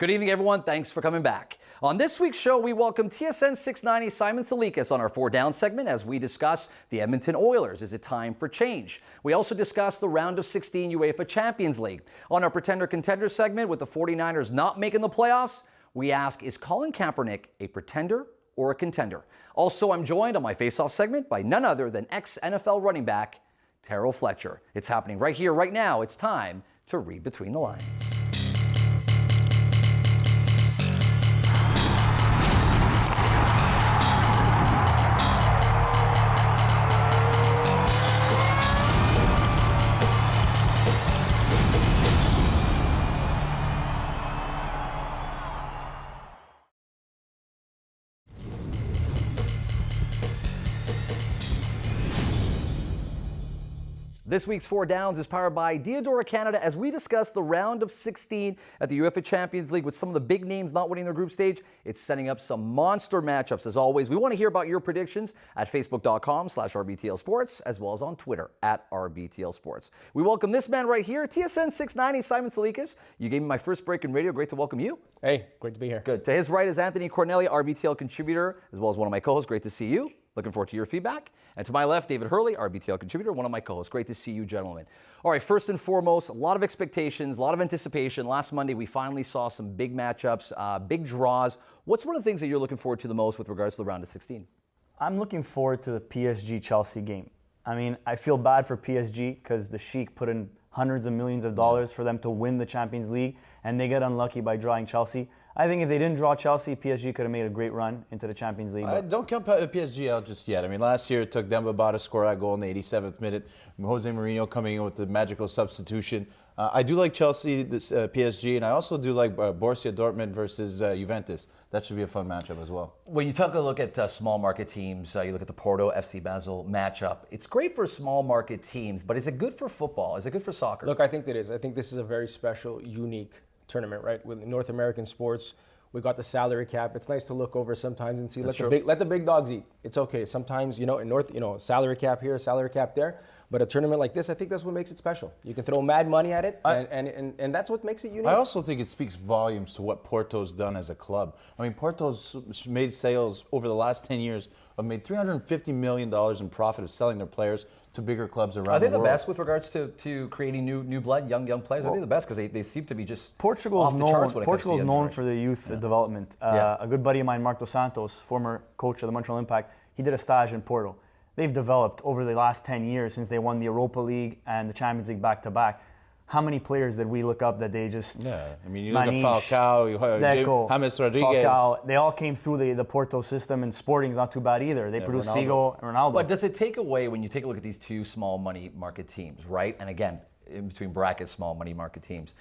Good evening, everyone. Thanks for coming back. On this week's show, we welcome TSN 690 Simon Tsalikis on our 4 Down segment as we discuss the Edmonton Oilers. Is it time for change? We also discuss the round of 16 UEFA Champions League. On our Pretender Contender segment, with the 49ers not making the playoffs, we ask, is Colin Kaepernick a pretender or a contender? Also, I'm joined on my face-off segment by none other than ex-NFL running back Terrell Fletcher. It's happening right here, right now. It's time to read between the lines. This week's 4 Downs is powered by Videotron Canada as we discuss the round of 16 at the UEFA Champions League with some of the big names not winning their group stage. It's setting up some monster matchups as always. We want to hear about your predictions at facebook.com/RBTL Sports as well as on Twitter at RBTL Sports. We welcome this man right here, TSN 690, Simon Tsalikis. You gave me my first break in radio. Great to welcome you. Hey, great to be here. Good. To his right is Anthony Cornelli, RBTL contributor, as well as one of my co-hosts. Great to see you. Looking forward to your feedback. And to my left, David Hurley, RBTL contributor, one of my co-hosts. Great to see you, gentlemen. All right, first and foremost, a lot of expectations, a lot of anticipation. Last Monday, we finally saw some big matchups, big draws. What's one of the things that you're looking forward to the most with regards to the round of 16? I'm looking forward to the PSG-Chelsea game. I mean, I feel bad for PSG because the Sheikh put in hundreds of millions of dollars for them to win the Champions League, and they get unlucky by drawing Chelsea. I think if they didn't draw Chelsea, PSG could have made a great run into the Champions League. Don't count PSG out just yet. I mean, last year it took Demba Ba to score that goal in the 87th minute. Jose Mourinho coming in with the magical substitution. I do like Chelsea, this PSG, and I also do like Borussia Dortmund versus Juventus. That should be a fun matchup as well. When you take a look at small market teams, you look at the Porto FC Basel matchup. It's great for small market teams, but is it good for football? Is it good for soccer? Look, I think it is. I think this is a very special, unique tournament, right? With North American sports, we got the salary cap. It's nice to look over sometimes and see, let the big dogs eat. It's okay. Sometimes, in North, salary cap here, salary cap there. But a tournament like this, I think that's what makes it special. You can throw mad money at it, and that's what makes it unique. I also think it speaks volumes to what Porto's done as a club. I mean, Porto's made sales over the last 10 years of made $350 million in profit of selling their players to bigger clubs around the world. Are they the best with regards to creating new blood, young players? Are they the best? Because they seem to be just off the charts when it comes to Portugal's known for the youth development. A good buddy of mine, Mark Dos Santos, former coach of the Montreal Impact, he did a stage in Porto. They've developed over the last 10 years since they won the Europa League and the Champions League back-to-back. How many players did we look up that they just... Yeah, I mean, you look at Falcao, James Rodriguez. Falcao, they all came through the Porto system, and Sporting's not too bad either. They produced Figo and Ronaldo. But does it take away, when you take a look at these two small money market teams, right? And again, in between brackets, small money market teams.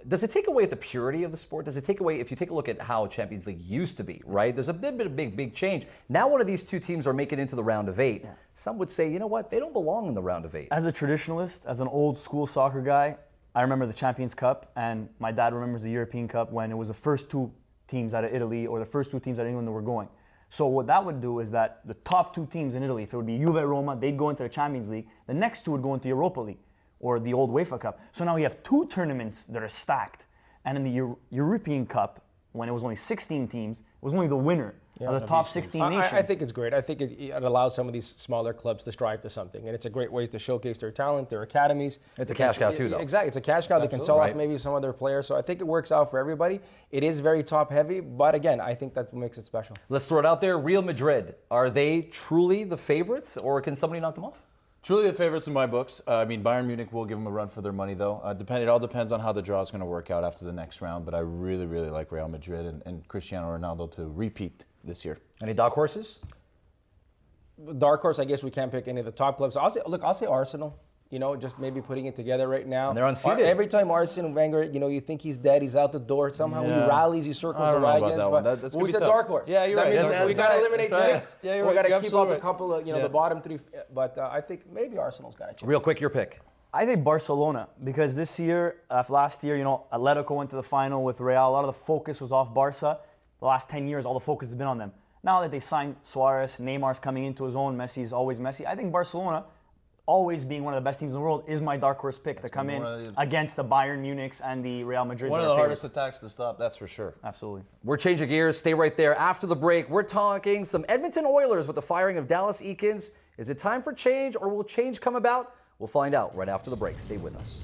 Does it take away the purity of the sport? Does it take away, if you take a look at how Champions League used to be, right? There's a bit of big change. Now one of these two teams are making it into the round of 8. Yeah. Some would say, you know what, they don't belong in the round of 8. As a traditionalist, as an old school soccer guy, I remember the Champions Cup, and my dad remembers the European Cup when it was the first 2 teams out of Italy or the first 2 teams out of England that were going. So what that would do is that the top 2 teams in Italy, if it would be Juve Roma, they'd go into the Champions League. The next 2 would go into Europa League or the old UEFA Cup. So now we have 2 tournaments that are stacked. And in the European Cup, when it was only 16 teams, it was only the winner of the top 16 nations. I think it's great. I think it allows some of these smaller clubs to strive to something. And it's a great way to showcase their talent, their academies. It's a cash cow too, though. Exactly. It's a cash cow. They can sell off maybe some other players. So I think it works out for everybody. It is very top heavy. But again, I think that's what makes it special. Let's throw it out there. Real Madrid, are they truly the favorites, or can somebody knock them off? Truly the favorites in my books. I mean, Bayern Munich will give them a run for their money, though. It all depends on how the draw is going to work out after the next round. But I really, really like Real Madrid and Cristiano Ronaldo to repeat this year. Any dark horses? Dark horse, I guess we can't pick any of the top clubs. I'll say Arsenal. Just maybe putting it together right now. And they're unseated. Every time Arsene Wenger, you think he's dead, he's out the door. Somehow he rallies, he circles the wagons. But we said dark horse. Yeah, you're right. That means we got to eliminate 6. Yeah, you're we right. got to keep out a couple of, the bottom 3. But I think maybe Arsenal's got a chance. Real quick, your pick. I think Barcelona, because this year, last year, Atletico went to the final with Real. A lot of the focus was off Barca. The last 10 years, all the focus has been on them. Now that they signed Suarez, Neymar's coming into his own, Messi's always Messi. I think Barcelona, always being one of the best teams in the world, is my dark horse pick to come in against the Bayern Munichs and the Real Madrid. One of the hardest attacks to stop, that's for sure. Absolutely. We're changing gears. Stay right there. After the break, we're talking some Edmonton Oilers with the firing of Dallas Eakins. Is it time for change, or will change come about? We'll find out right after the break. Stay with us.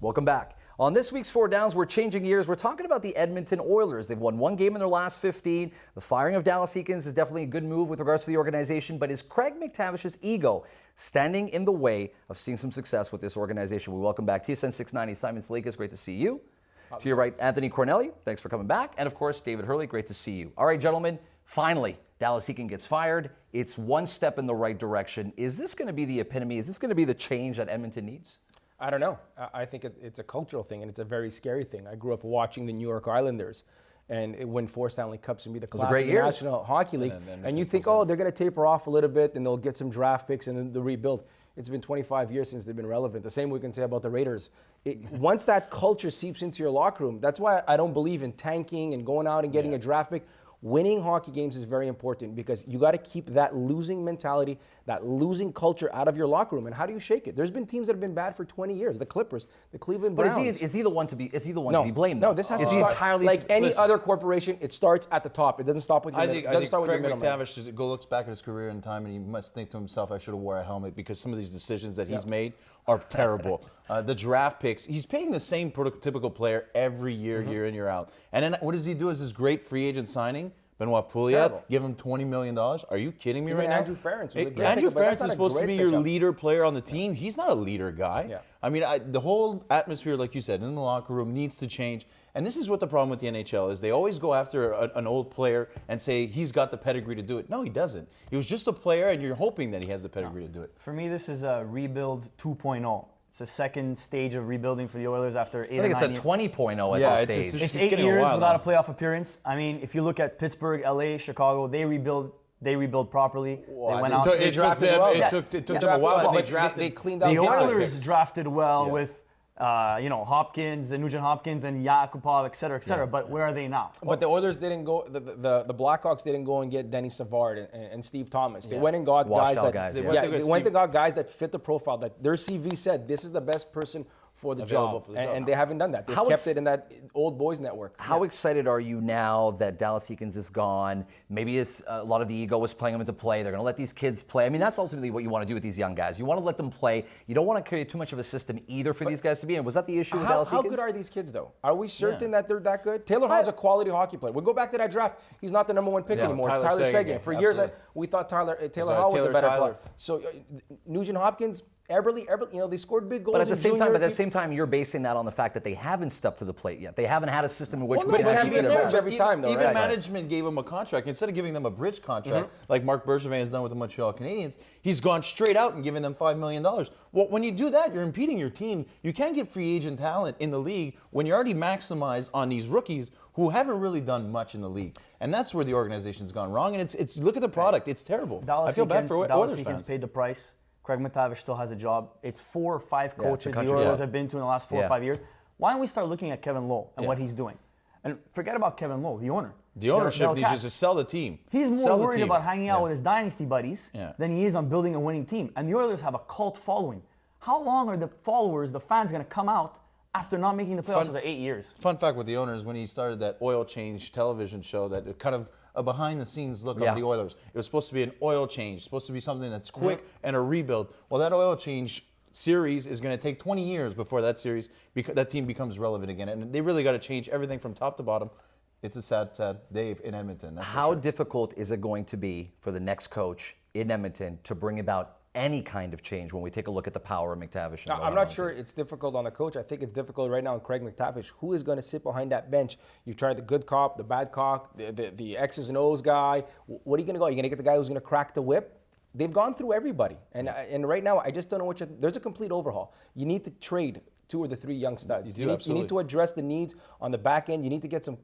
Welcome back. On this week's Four Downs, we're changing gears. We're talking about the Edmonton Oilers. They've won one game in their last 15. The firing of Dallas Eakins is definitely a good move with regards to the organization, but is Craig McTavish's ego standing in the way of seeing some success with this organization? We welcome back TSN 690 Simon Tsalikis. Great to see you. To your right, Anthony Cornelli. Thanks for coming back. And of course, David Hurley. Great to see you. All right, gentlemen, finally, Dallas Eakins gets fired. It's one step in the right direction. Is this going to be the epitome? Is this going to be the change that Edmonton needs? I don't know. I think it's a cultural thing, and it's a very scary thing. I grew up watching the New York Islanders and win 4 Stanley Cups and be the class of the National Hockey League. And you think, oh, they're going to taper off a little bit and they'll get some draft picks and then they'll rebuild. It's been 25 years since they've been relevant. The same we can say about the Raiders. Once that culture seeps into your locker room, that's why I don't believe in tanking and going out and getting a draft pick. Winning hockey games is very important because you got to keep that losing mentality, that losing culture out of your locker room. And how do you shake it? There's been teams that have been bad for 20 years. The Clippers, the Cleveland Browns. But is he the one to be blamed? No, this has to start entirely like any other corporation. It starts at the top. It doesn't stop with your I think Craig McTavish looks back at his career in time and he must think to himself, I should have wore a helmet, because some of these decisions that he's made are terrible. The draft picks, he's paying the same prototypical player every year, year in, year out. And then what does he do as his great free agent signing? Benoit Pouliot, give him $20 million. Are you kidding me right now? Andrew Ferentz was a great Andrew pickup, Ferentz is supposed to be your leader player on the team. He's not a leader guy. Yeah. I mean, the whole atmosphere, like you said, in the locker room needs to change. And this is what the problem with the NHL is. They always go after an old player and say he's got the pedigree to do it. No, he doesn't. He was just a player, and you're hoping that he has the pedigree to do it. For me, this is a rebuild 2.0. It's the second stage of rebuilding for the Oilers after 8 or 9 years. I think it's a 20.0 at this stage. It's 8 years without a playoff appearance. I mean, if you look at Pittsburgh, LA, Chicago, they rebuild properly. Well, they went out. It took them a while, but they cleaned out the Oilers drafted well with Hopkins and Nugent Hopkins and Yakupov, et cetera, et cetera. But where are they now? But the Oilers didn't go. The Blackhawks didn't go and get Denny Savard and Steve Thomas. They went and got guys that fit the profile. That their CV said this is the best person for the job, and they haven't done that. They've kept it in that old boys network. How excited are you now that Dallas Eakins is gone? Maybe a lot of the ego was playing them into play. They're going to let these kids play. I mean, that's ultimately what you want to do with these young guys. You want to let them play. You don't want to create too much of a system either for these guys to be in. Was that the issue with Dallas Eakins? How good are these kids, though? Are we certain that they're that good? Taylor Hall's a quality hockey player. We go back to that draft. He's not the #1 pick anymore. It's Tyler Seguin. For years, we thought Taylor Hall was the better player. So Nugent Hopkins, Eberle, they scored big goals. But at the same time, you're basing that on the fact that they haven't stepped to the plate yet. They haven't had a system in which we can actually see their best. Every time, though, even management gave him a contract. Instead of giving them a bridge contract, like Marc Bergevin has done with the Montreal Canadiens, he's gone straight out and given them $5 million. Well, when you do that, you're impeding your team. You can't get free agent talent in the league when you already maximize on these rookies who haven't really done much in the league. And that's where the organization's gone wrong. And it's look at the product. It's terrible. I feel bad for Oilers fans. Dallas Eakins paid the price. Craig McTavish still has a job. It's 4 or 5 coaches the Oilers have been to in the last 4 or 5 years. Why don't we start looking at Kevin Lowe and what he's doing? And forget about Kevin Lowe, the owner. The ownership needs to sell the team. He's more worried about hanging out with his dynasty buddies than he is on building a winning team. And the Oilers have a cult following. How long are the followers, the fans, going to come out after not making the playoffs for 8 years? Fun fact with the owners, when he started that oil change television show, that kind of a behind-the-scenes look of the Oilers. It was supposed to be an oil change, supposed to be something that's quick and a rebuild. Well, that oil change series is going to take 20 years before that team becomes relevant again. And they really got to change everything from top to bottom. It's a sad day in Edmonton. How difficult is it going to be for the next coach in Edmonton to bring about any kind of change when we take a look at the power of McTavish? I'm not sure it's difficult on the coach. I think it's difficult right now on Craig McTavish. Who is going to sit behind that bench? You've tried the good cop, the bad cop, the X's and O's guy. What are you going to go? Are you going to get the guy who's going to crack the whip? They've gone through everybody. And right now, I just don't know there's a complete overhaul. You need to trade 2 or 3 young studs. You need to address the needs on the back end. You need to get some,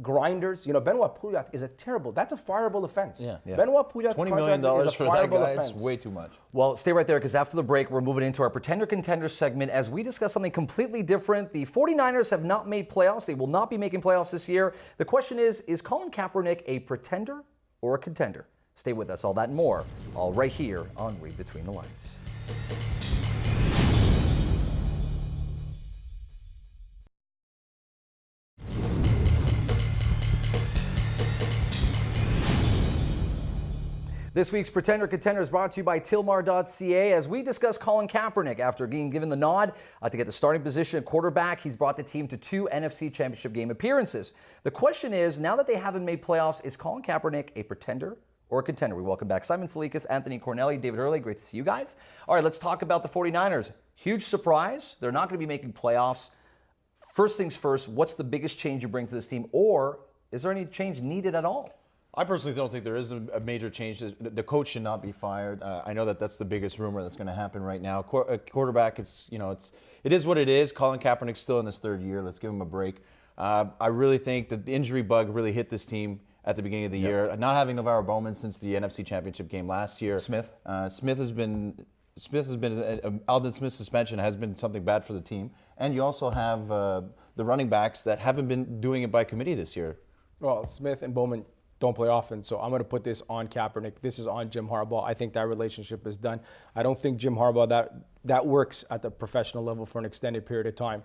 grinders. Benoit Pouliot is that's a fireable offense. Yeah. Benoit Pouliot's $20 contract million is a for that fireable guy, offense. it's way too much. Well, stay right there because after the break, we're moving into our Pretender Contender segment as we discuss something completely different. The 49ers have not made playoffs. They will not be making playoffs this year. The question is Colin Kaepernick a pretender or a contender? Stay with us. All that and more, all right here on REID Between the Lines. This week's Pretender Contender is brought to you by Tilmar.ca as we discuss Colin Kaepernick. After being given the nod to get the starting position at quarterback, he's brought the team to 2 NFC Championship game appearances. The question is, now that they haven't made playoffs, is Colin Kaepernick a pretender or a contender? We welcome back Simon Tsalikis, Anthony Cornelli, David Hurley. Great to see you guys. All right, let's talk about the 49ers. Huge surprise. They're not going to be making playoffs. First things first, what's the biggest change you bring to this team, or is there any change needed at all? I personally don't think there is a major change. The coach should not be fired. I know that's the biggest rumor that's going to happen right now. Quarterback, it is what it is. Colin Kaepernick's still in his 3rd year. Let's give him a break. I really think that the injury bug really hit this team at the beginning of the year. Not having Navarro Bowman since the NFC Championship game last year. Smith has been Aldon Smith's suspension has been something bad for the team. And you also have the running backs that haven't been doing it by committee this year. Well, Smith and Bowman don't play often, so I'm going to put this on Kaepernick. This is on Jim Harbaugh. I think that relationship is done. I don't think Jim Harbaugh, that works at the professional level for an extended period of time.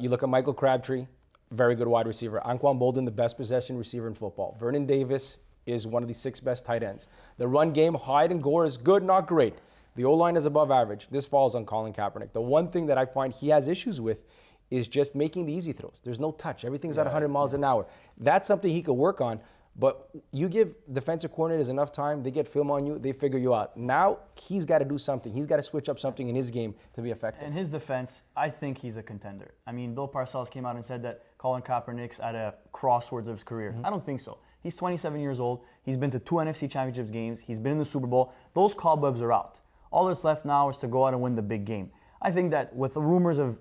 You look at Michael Crabtree, very good wide receiver. Anquan Bolden, the best possession receiver in football. Vernon Davis is one of the 6 best tight ends. The run game, Hyde and Gore is good, not great. The O-line is above average. This falls on Colin Kaepernick. The one thing that I find he has issues with is just making the easy throws. There's no touch. Everything's at 100 miles an hour. That's something he could work on, but you give defensive coordinators enough time, they get film on you, they figure you out. Now he's got to do something. He's got to switch up something in his game to be effective. In his defense, I think he's a contender. I mean, Bill Parcells came out and said that Colin Kaepernick's at a crossroads of his career. I don't think so. He's 27 years old. He's been to 2 NFC Championships games. He's been in the Super Bowl. Those cobwebs are out. All that's left now is to go out and win the big game. I think that with the rumors of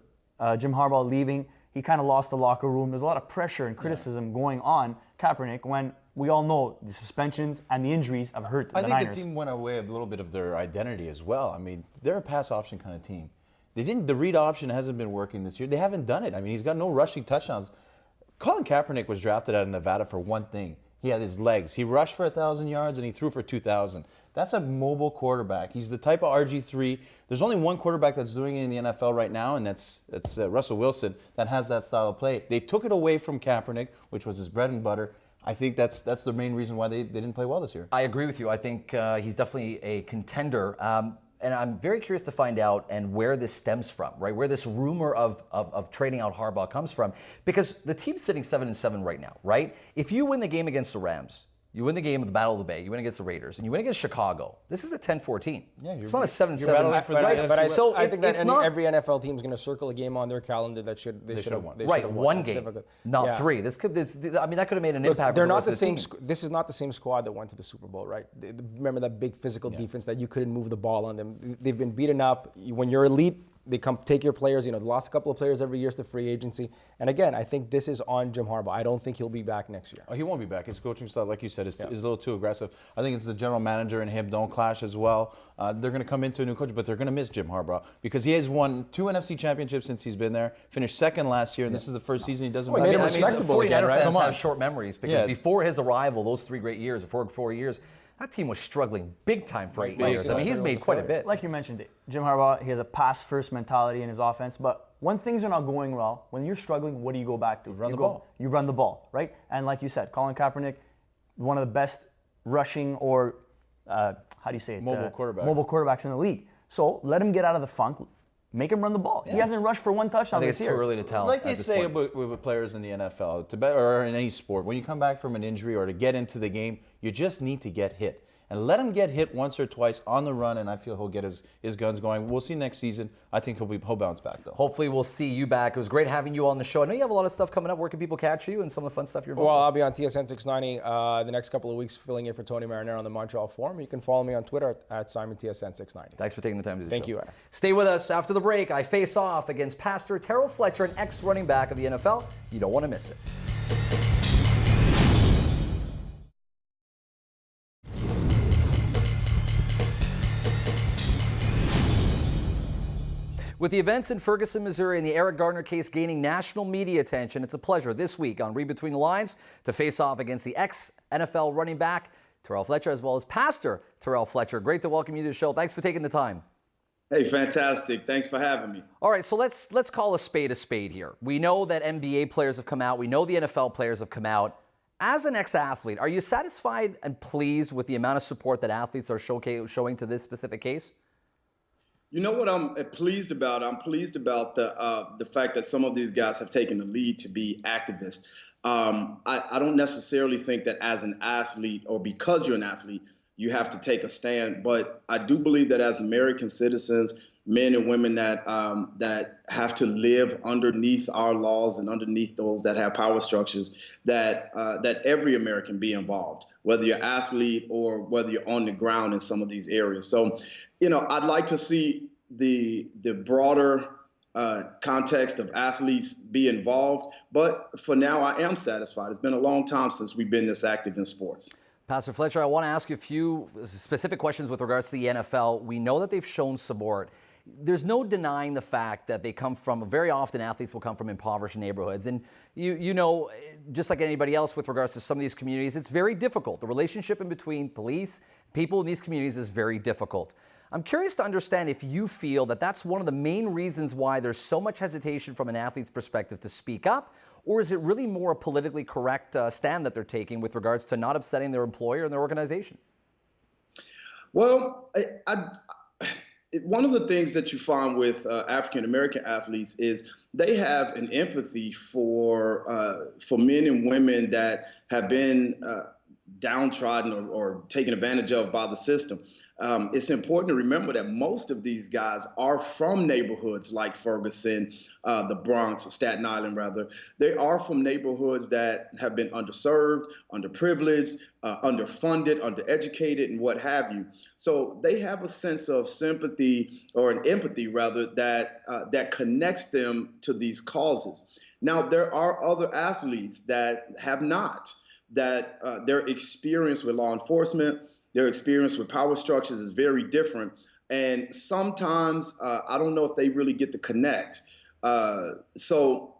Jim Harbaugh leaving, he kind of lost the locker room. There's a lot of pressure and criticism going on Kaepernick when we all know the suspensions and the injuries have hurt the Niners. I think the team went away a little bit of their identity as well. I mean, they're a pass option kind of team. The read option hasn't been working this year. They haven't done it. I mean, he's got no rushing touchdowns. Colin Kaepernick was drafted out of Nevada for one thing. He had his legs. He rushed for 1,000 yards and he threw for 2,000. That's a mobile quarterback. He's the type of RG3. There's only one quarterback that's doing it in the NFL right now, and that's Russell Wilson, that has that style of play. They took it away from Kaepernick, which was his bread and butter. I think that's the main reason why they didn't play well this year. I agree with you. I think he's definitely a contender. And I'm very curious to find out and where this stems from, right? Where this rumor of trading out Harbaugh comes from. Because the team's sitting 7-7 right now, right? If you win the game against the Rams, you win the game of the Battle of the Bay, you win against the Raiders, and you win against Chicago, this is a 10-14. Yeah, it's not a 7-7. battling for the right? NFC But I it's think that not every NFL team is going to circle a game on their calendar that they should have won. Right, one game, not 3. That could have made an impact. They're not the same. This is not the same squad that went to the Super Bowl, right? Remember that big physical defense that you couldn't move the ball on them. They've been beaten up. When you're elite, they come take your players. They lost a couple of players every year to free agency. And again, I think this is on Jim Harbaugh. I don't think he'll be back next year. Oh, he won't be back. His coaching style, like you said, is a little too aggressive. I think it's the general manager and him don't clash as well. They're going to come into a new coach, but they're going to miss Jim Harbaugh because he has won 2 NFC championships since he's been there. Finished second last year, and this is the first season he doesn't win. Made him respectable 49er again, right? fans have short memories because before his arrival, those 3 great years, 4 years, that team was struggling big time for 8 years. I mean, he's made quite a bit. Like you mentioned, Jim Harbaugh, he has a pass-first mentality in his offense, but when things are not going well, when you're struggling, what do you go back to? You run the ball, right? And like you said, Colin Kaepernick, one of the best rushing or, mobile quarterbacks in the league. So let him get out of the funk. Make him run the ball. Yeah. He hasn't rushed for 1 touchdown this year. I think it's too early to tell. Like they say with players in the NFL or in any sport, when you come back from an injury or to get into the game, you just need to get hit. And let him get hit once or twice on the run, and I feel he'll get his guns going. We'll see next season. I think he'll bounce back, though. Hopefully we'll see you back. It was great having you on the show. I know you have a lot of stuff coming up. Where can people catch you and some of the fun stuff you're involved Well, I'll be on TSN 690 the next couple of weeks filling in for Tony Marinero on the Montreal Forum. You can follow me on Twitter at SimonTSN 690. Thanks for taking the time to do the Thank show. you, Adam. Stay with us. After the break, I face off against Pastor Terrell Fletcher, an ex-running back of the NFL. You don't want to miss it. With the events in Ferguson, Missouri and the Eric Gardner case gaining national media attention, it's a pleasure this week on Read Between the Lines to face off against the ex-NFL running back Terrell Fletcher, as well as Pastor Terrell Fletcher. Great to welcome you to the show. Thanks for taking the time. Hey, fantastic. Thanks for having me. All right, so let's call a spade here. We know that NBA players have come out. We know the NFL players have come out. As an ex-athlete, are you satisfied and pleased with the amount of support that athletes are showing to this specific case? You know what I'm pleased about? I'm pleased about the fact that some of these guys have taken the lead to be activists. I don't necessarily think that as an athlete or because you're an athlete, you have to take a stand. But I do believe that as American citizens, men and women that have to live underneath our laws and underneath those that have power structures, that every American be involved, whether you're an athlete or whether you're on the ground in some of these areas. So, I'd like to see the broader context of athletes be involved. But for now, I am satisfied. It's been a long time since we've been this active in sports. Pastor Fletcher, I want to ask you a few specific questions with regards to the NFL. We know that they've shown support. There's no denying the fact that they come from, very often athletes will come from impoverished neighborhoods. And you know, just like anybody else with regards to some of these communities, it's very difficult. The relationship in between police, people in these communities is very difficult. I'm curious to understand if you feel that that's one of the main reasons why there's so much hesitation from an athlete's perspective to speak up, or is it really more a politically correct stand that they're taking with regards to not upsetting their employer and their organization? Well, one of the things that you find with African-American athletes is they have an empathy for men and women that have been downtrodden or taken advantage of by the system. It's important to remember that most of these guys are from neighborhoods like Ferguson, the Bronx, or Staten Island, rather. They are from neighborhoods that have been underserved, underprivileged, underfunded, undereducated, and what have you. So they have a sense of sympathy, or an empathy, rather, that connects them to these causes. Now, there are other athletes that have not, that their experience with law enforcement, their experience with power structures is very different. And sometimes I don't know if they really get to connect. So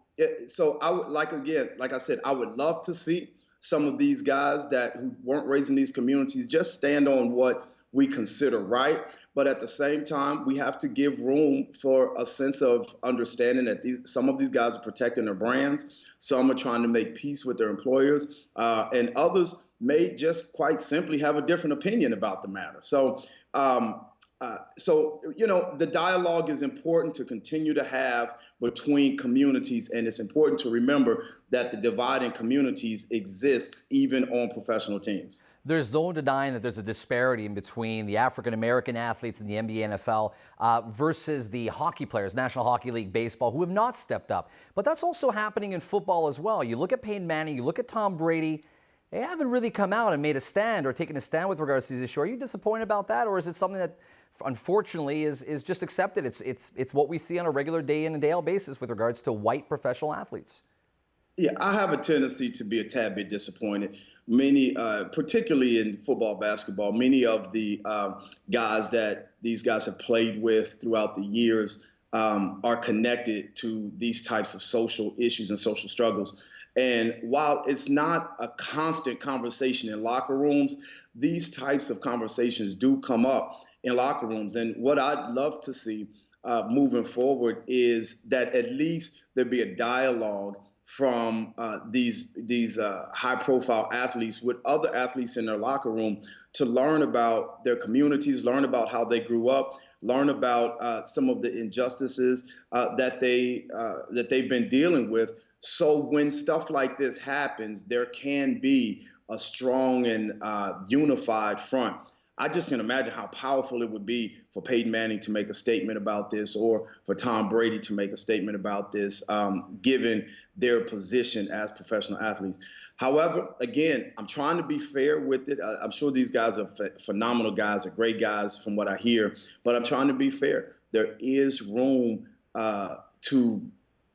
I would like I said, I would love to see some of these guys who weren't raised in these communities just stand on what we consider right. But at the same time, we have to give room for a sense of understanding that some of these guys are protecting their brands. Some are trying to make peace with their employers, and others may just quite simply have a different opinion about the matter. So, the dialogue is important to continue to have between communities, and it's important to remember that the divide in communities exists even on professional teams. There's no denying that there's a disparity in between the African-American athletes in the NBA, NFL versus the hockey players, National Hockey League, baseball, who have not stepped up. But that's also happening in football as well. You look at Peyton Manning, you look at Tom Brady, they haven't really come out and made a stand or taken a stand with regards to this issue. Are you disappointed about that, or is it something that unfortunately is just accepted? It's what we see on a regular day in and day out basis with regards to white professional athletes. Yeah, I have a tendency to be a tad bit disappointed. Many, particularly in football, basketball, many of the guys that these guys have played with throughout the years are connected to these types of social issues and social struggles. And while it's not a constant conversation in locker rooms, these types of conversations do come up in locker rooms. And what I'd love to see moving forward is that at least there be a dialogue from these high-profile athletes with other athletes in their locker room to learn about their communities, learn about how they grew up, learn about some of the injustices that they've been dealing with. So when stuff like this happens, there can be a strong and unified front. I just can imagine how powerful it would be for Peyton Manning to make a statement about this, or for Tom Brady to make a statement about this, given their position as professional athletes. However, again, I'm trying to be fair with it. I'm sure these guys are phenomenal guys, are great guys from what I hear, but I'm trying to be fair. There is room to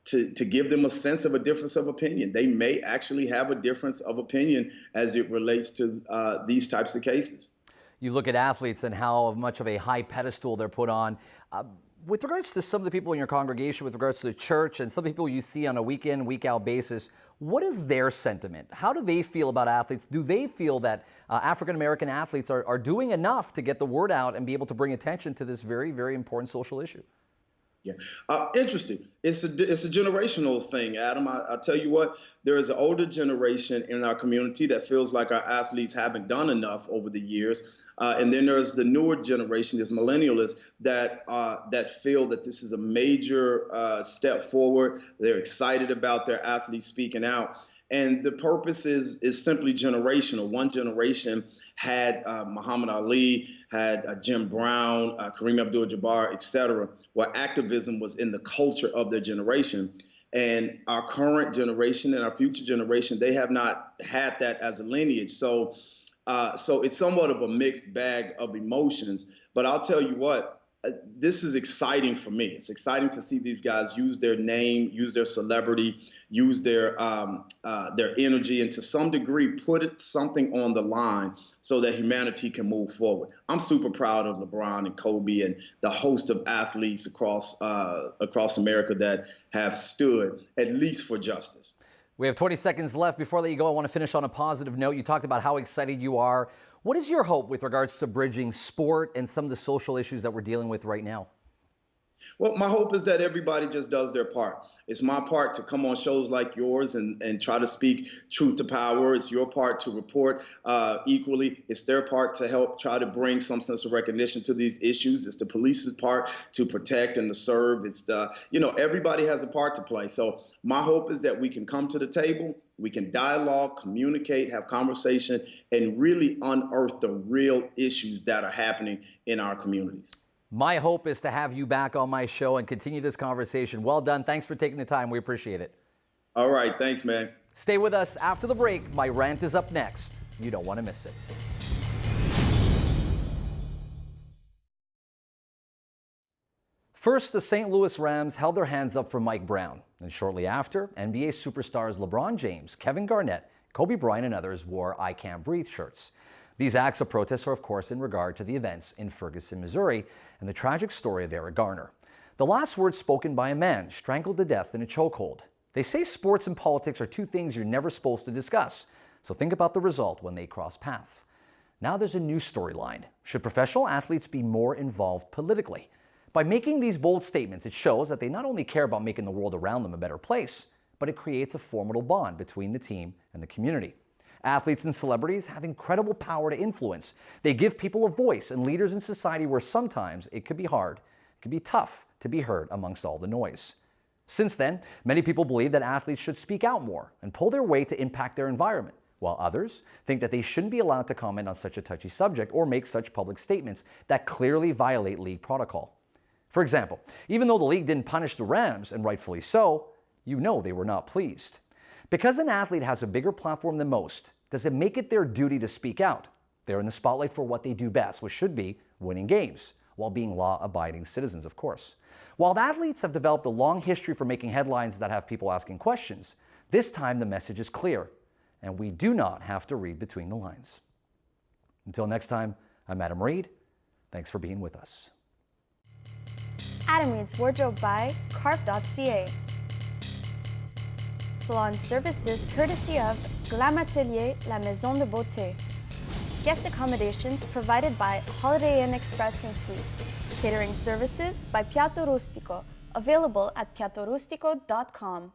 to give them a sense of a difference of opinion. They may actually have a difference of opinion as it relates to these types of cases. You look at athletes and how much of a high pedestal they're put on. With regards to some of the people in your congregation, with regards to the church and some people you see on a week in, week out basis, what is their sentiment? How do they feel about athletes? Do they feel that African-American athletes are doing enough to get the word out and be able to bring attention to this very, very important social issue? Yeah, interesting. It's a generational thing, Adam. I'll tell you what, there is an older generation in our community that feels like our athletes haven't done enough over the years. And then there's the newer generation, this millennialists, that feel that this is a major step forward. They're excited about their athletes speaking out. And the purpose is simply generational. One generation had Muhammad Ali, had Jim Brown, Kareem Abdul-Jabbar, et cetera, where activism was in the culture of their generation. And our current generation and our future generation, they have not had that as a lineage. So it's somewhat of a mixed bag of emotions. But I'll tell you what, this is exciting for me. It's exciting to see these guys use their name, use their celebrity, use their energy, and to some degree put something on the line so that humanity can move forward. I'm super proud of LeBron and Kobe and the host of athletes across America that have stood at least for justice. We have 20 seconds left. Before I let you go, I want to finish on a positive note. You talked about how excited you are. What is your hope with regards to bridging sport and some of the social issues that we're dealing with right now? Well, my hope is that everybody just does their part. It's my part to come on shows like yours and try to speak truth to power. It's your part to report equally. It's their part to help try to bring some sense of recognition to these issues. It's the police's part to protect and to serve. It's everybody has a part to play. So my hope is that we can come to the table, we can dialogue, communicate, have conversation, and really unearth the real issues that are happening in our communities. My hope is to have you back on my show and continue this conversation. Well done. Thanks for taking the time. We appreciate it. All right. Thanks, man. Stay with us after the break. My rant is up next. You don't want to miss it. First, the St. Louis Rams held their hands up for Mike Brown. And shortly after, NBA superstars LeBron James, Kevin Garnett, Kobe Bryant, and others wore I Can't Breathe shirts. These acts of protest are, of course, in regard to the events in Ferguson, Missouri, and the tragic story of Eric Garner. The last words spoken by a man strangled to death in a chokehold. They say sports and politics are two things you're never supposed to discuss, so think about the result when they cross paths. Now there's a new storyline. Should professional athletes be more involved politically? By making these bold statements, it shows that they not only care about making the world around them a better place, but it creates a formidable bond between the team and the community. Athletes and celebrities have incredible power to influence. They give people a voice and leaders in society where sometimes it could be hard, it could be tough to be heard amongst all the noise. Since then, many people believe that athletes should speak out more and pull their weight to impact their environment, while others think that they shouldn't be allowed to comment on such a touchy subject or make such public statements that clearly violate league protocol. For example, even though the league didn't punish the Rams, and rightfully so, you know they were not pleased. Because an athlete has a bigger platform than most, does it make it their duty to speak out? They're in the spotlight for what they do best, which should be winning games, while being law-abiding citizens, of course. While the athletes have developed a long history for making headlines that have people asking questions, this time the message is clear, and we do not have to read between the lines. Until next time, I'm Adam Reid. Thanks for being with us. Adam Reid's wardrobe by Carp.ca. Salon services courtesy of Glam Atelier, La Maison de Beauté. Guest accommodations provided by Holiday Inn Express and Suites. Catering services by Piatto Rustico, available at piattorustico.com.